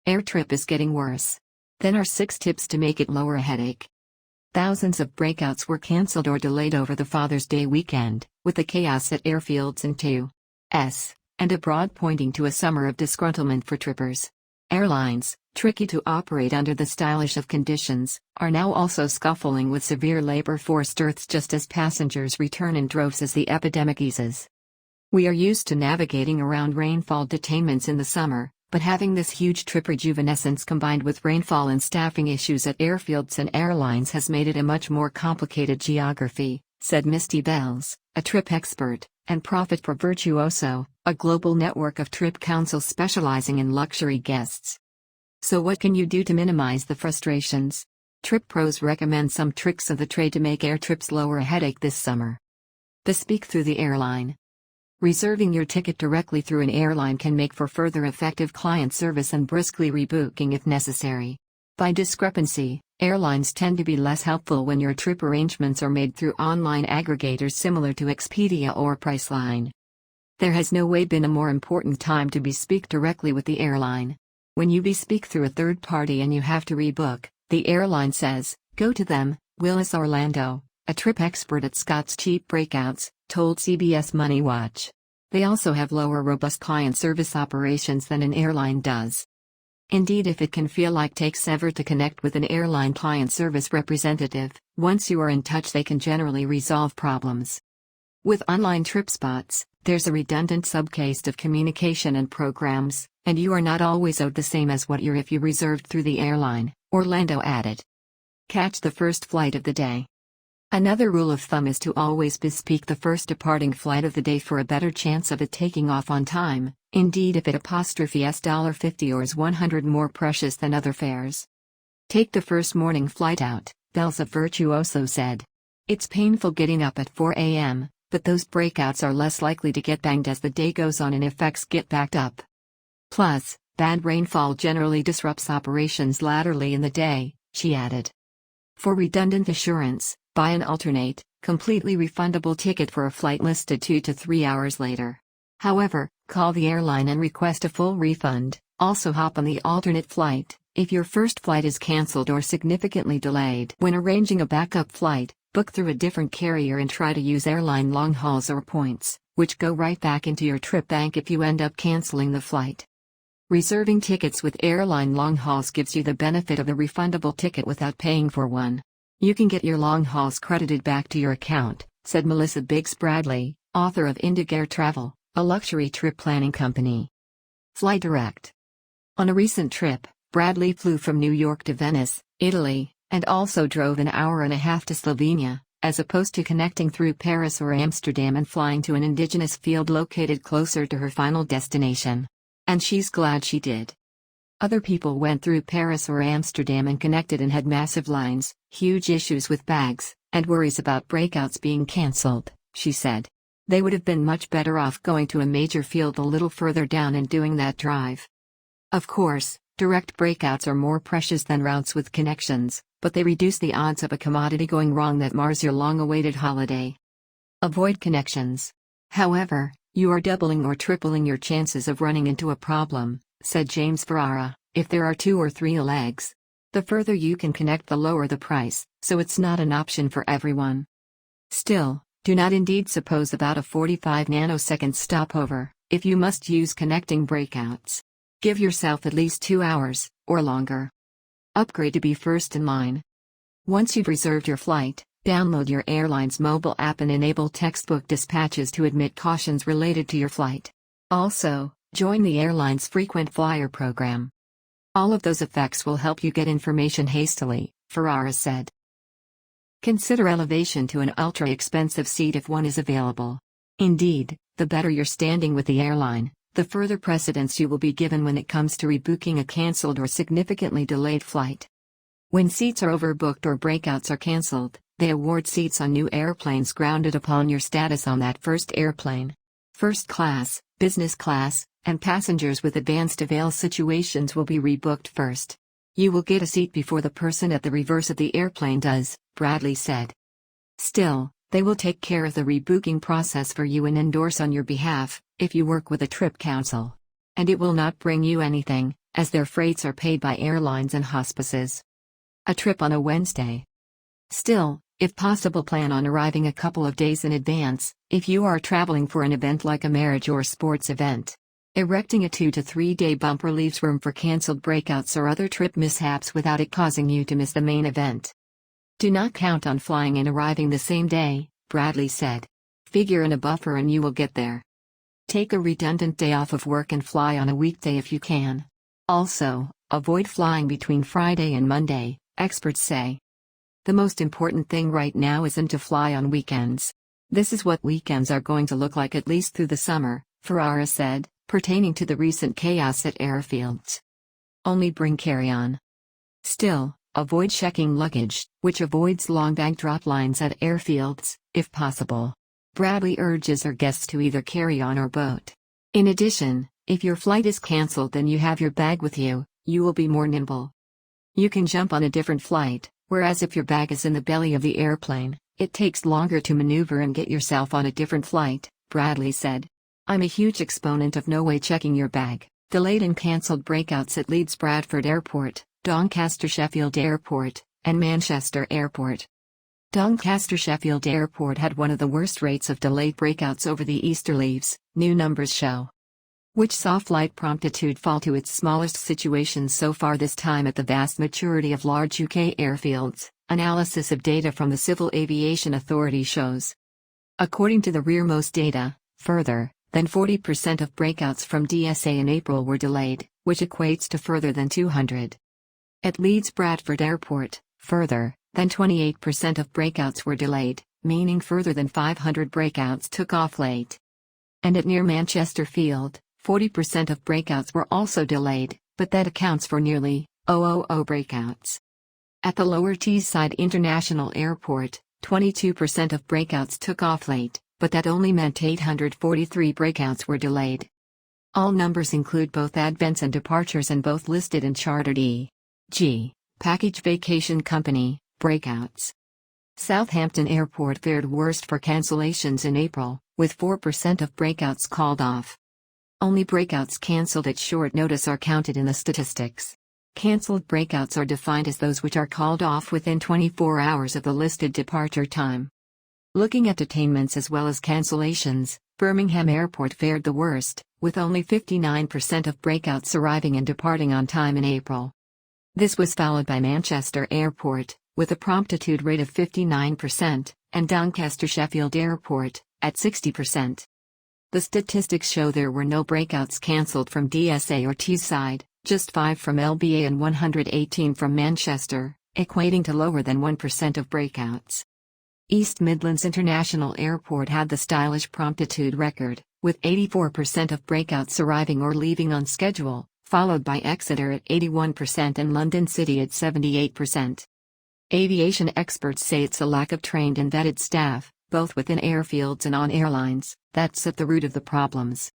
Air trip is getting worse. Then are 6 tips to make it lower a headache. Thousands of breakouts were cancelled or delayed over the Father's Day weekend, with the chaos at airfields in U.S. and abroad pointing to a summer of disgruntlement for trippers. Airlines, tricky to operate under the stylish of conditions, are now also scuffling with severe labor force dearths just as passengers return in droves as the epidemic eases. We are used to navigating around rainfall detainments in the summer, but having this huge trip rejuvenescence combined with rainfall and staffing issues at airfields and airlines has made it a much more complicated geography, said Misty Bells, a trip expert, and prophet for Virtuoso, a global network of trip councils specializing in luxury guests. So what can you do to minimize the frustrations? Trip pros recommend some tricks of the trade to make air trips lower a headache this summer. Bespeak through the airline. Reserving your ticket directly through an airline can make for further effective client service and briskly rebooking if necessary. By discrepancy, airlines tend to be less helpful when your trip arrangements are made through online aggregators similar to Expedia or Priceline. There has no way been a more important time to bespeak directly with the airline. When you bespeak through a third party and you have to rebook, the airline says, go to them. Willis Orlando, a trip expert at Scott's Cheap Breakouts, told CBS Money Watch. They also have lower robust client service operations than an airline does. Indeed, if it can feel like takes ever to connect with an airline client service representative, once you are in touch they can generally resolve problems. With online trip spots, there's a redundant subcaste of communication and programs, and you are not always owed the same as what you're if you reserved through the airline, Orlando added. Catch the first flight of the day. Another rule of thumb is to always bespeak the first departing flight of the day for a better chance of it taking off on time, indeed if it $50 or is 100 more precious than other fares. Take the first morning flight out, Bells of Virtuoso said. It's painful getting up at 4 a.m., but those breakouts are less likely to get banged as the day goes on and effects get backed up. Plus, bad rainfall generally disrupts operations laterally in the day, she added. For redundant assurance, buy an alternate, completely refundable ticket for a flight listed 2 to 3 hours later. However, call the airline and request a full refund. Also hop on the alternate flight, if your first flight is cancelled or significantly delayed. When arranging a backup flight, book through a different carrier and try to use airline long hauls or points, which go right back into your trip bank if you end up cancelling the flight. Reserving tickets with airline long hauls gives you the benefit of a refundable ticket without paying for one. You can get your long hauls credited back to your account, said Melissa Biggs Bradley, author of Indigair Travel, a luxury trip planning company. Fly direct. On a recent trip, Bradley flew from New York to Venice, Italy, and also drove an hour and a half to Slovenia, as opposed to connecting through Paris or Amsterdam and flying to an indigenous field located closer to her final destination. And she's glad she did. Other people went through Paris or Amsterdam and connected and had massive lines, huge issues with bags, and worries about breakouts being cancelled, she said. They would have been much better off going to a major field a little further down and doing that drive. Of course, direct breakouts are more precious than routes with connections, but they reduce the odds of a commodity going wrong that mars your long-awaited holiday. Avoid connections. However, you are doubling or tripling your chances of running into a problem, said James Ferrara, if there are 2 or 3 legs. The further you can connect the lower the price, so it's not an option for everyone. Still, do not indeed suppose about a 45 nanosecond stopover, if you must use connecting breakouts. Give yourself at least 2 hours, or longer. Upgrade to be first in line. Once you've reserved your flight, download your airline's mobile app and enable textbook dispatches to admit cautions related to your flight. Also, join the airline's frequent flyer program. All of those effects will help you get information hastily, Ferrara said. Consider elevation to an ultra-expensive seat if one is available. Indeed, the better your standing with the airline, the further precedence you will be given when it comes to rebooking a cancelled or significantly delayed flight. When seats are overbooked or breakouts are cancelled, they award seats on new airplanes grounded upon your status on that first airplane. First class, business class, and passengers with advanced avail situations will be rebooked first. You will get a seat before the person at the reverse of the airplane does, Bradley said. Still, they will take care of the rebooking process for you and endorse on your behalf, if you work with a trip council. And it will not bring you anything, as their freights are paid by airlines and hospices. A trip on a Wednesday. Still, if possible, plan on arriving a couple of days in advance, if you are traveling for an event like a marriage or sports event. Erecting a 2 to 3 day bumper leaves room for cancelled breakouts or other trip mishaps without it causing you to miss the main event. Do not count on flying and arriving the same day, Bradley said. Figure in a buffer and you will get there. Take a redundant day off of work and fly on a weekday if you can. Also, avoid flying between Friday and Monday, experts say. The most important thing right now isn't to fly on weekends. This is what weekends are going to look like at least through the summer, Ferrara said, pertaining to the recent chaos at airfields. Only bring carry-on. Still, avoid checking luggage, which avoids long bag drop lines at airfields, if possible. Bradley urges our guests to either carry on or boat. In addition, if your flight is cancelled and you have your bag with you, you will be more nimble. You can jump on a different flight, whereas if your bag is in the belly of the airplane, it takes longer to maneuver and get yourself on a different flight, Bradley said. I'm a huge exponent of no way checking your bag. Delayed and cancelled breakouts at Leeds Bradford Airport, Doncaster Sheffield Airport, and Manchester Airport. Doncaster Sheffield Airport had one of the worst rates of delayed breakouts over the Easter leaves, new numbers show. Which saw flight promptitude fall to its smallest situation so far this time at the vast majority of large UK airfields, analysis of data from the Civil Aviation Authority shows. According to the rearmost data, further than 40% of breakouts from DSA in April were delayed, which equates to further than 200. At Leeds Bradford Airport, further than 28% of breakouts were delayed, meaning further than 500 breakouts took off late. And at near Manchester Field, 40% of breakouts were also delayed, but that accounts for nearly 000 breakouts. At the Lower Teesside International Airport, 22% of breakouts took off late, but that only meant 843 breakouts were delayed. All numbers include both advents and departures and both listed in chartered e.g. package vacation company breakouts. Southampton Airport fared worst for cancellations in April, with 4% of breakouts called off. Only breakouts cancelled at short notice are counted in the statistics. Cancelled breakouts are defined as those which are called off within 24 hours of the listed departure time. Looking at detainments as well as cancellations, Birmingham Airport fared the worst, with only 59% of breakouts arriving and departing on time in April. This was followed by Manchester Airport, with a promptitude rate of 59%, and Doncaster Sheffield Airport, at 60%. The statistics show there were no breakouts cancelled from DSA or Teesside, just 5 from LBA and 118 from Manchester, equating to lower than 1% of breakouts. East Midlands International Airport had the stylish promptitude record, with 84% of breakouts arriving or leaving on schedule, followed by Exeter at 81% and London City at 78%. Aviation experts say it's a lack of trained and vetted staff, both within airfields and on airlines, that's at the root of the problems.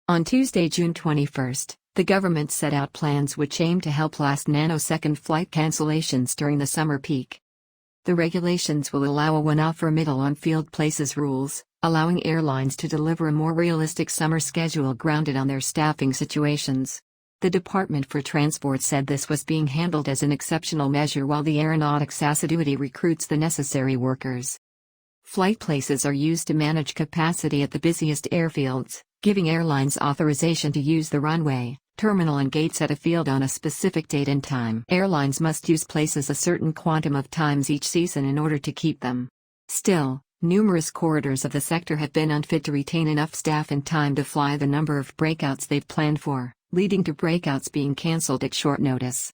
On Tuesday, June 21, the government set out plans which aim to help last nanosecond flight cancellations during the summer peak. The regulations will allow a one-off remittal on field places rules, allowing airlines to deliver a more realistic summer schedule grounded on their staffing situations. The Department for Transport said this was being handled as an exceptional measure while the Aeronautics Assiduity recruits the necessary workers. Flight places are used to manage capacity at the busiest airfields, giving airlines authorization to use the runway, terminal and gates at a field on a specific date and time. Airlines must use places a certain quantum of times each season in order to keep them. Still, numerous corridors of the sector have been unfit to retain enough staff in time to fly the number of breakouts they've planned for, leading to breakouts being cancelled at short notice.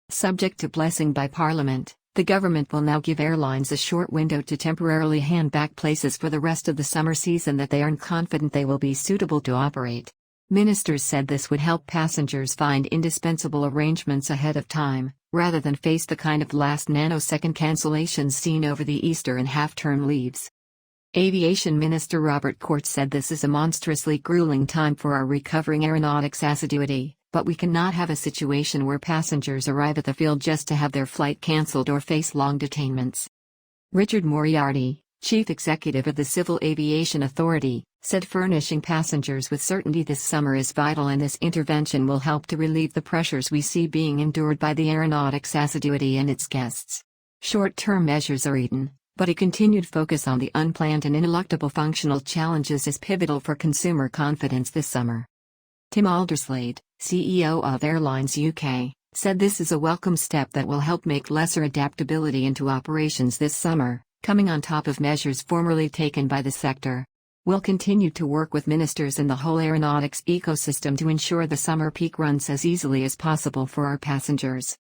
Subject to blessing by Parliament, the government will now give airlines a short window to temporarily hand back places for the rest of the summer season that they aren't confident they will be suitable to operate. Ministers said this would help passengers find indispensable arrangements ahead of time, rather than face the kind of last nanosecond cancellations seen over the Easter and half-term leaves. Aviation Minister Robert Court said this is a monstrously grueling time for our recovering aeronautics assiduity, but we cannot have a situation where passengers arrive at the field just to have their flight cancelled or face long detainments. Richard Moriarty, chief executive of the Civil Aviation Authority, said furnishing passengers with certainty this summer is vital, and this intervention will help to relieve the pressures we see being endured by the aeronautics assiduity and its guests. Short-term measures are eaten, but a continued focus on the unplanned and ineluctable functional challenges is pivotal for consumer confidence this summer. Tim Alderslade, CEO of Airlines UK, said this is a welcome step that will help make lesser adaptability into operations this summer, coming on top of measures formerly taken by the sector. We'll continue to work with ministers in the whole aeronautics ecosystem to ensure the summer peak runs as easily as possible for our passengers.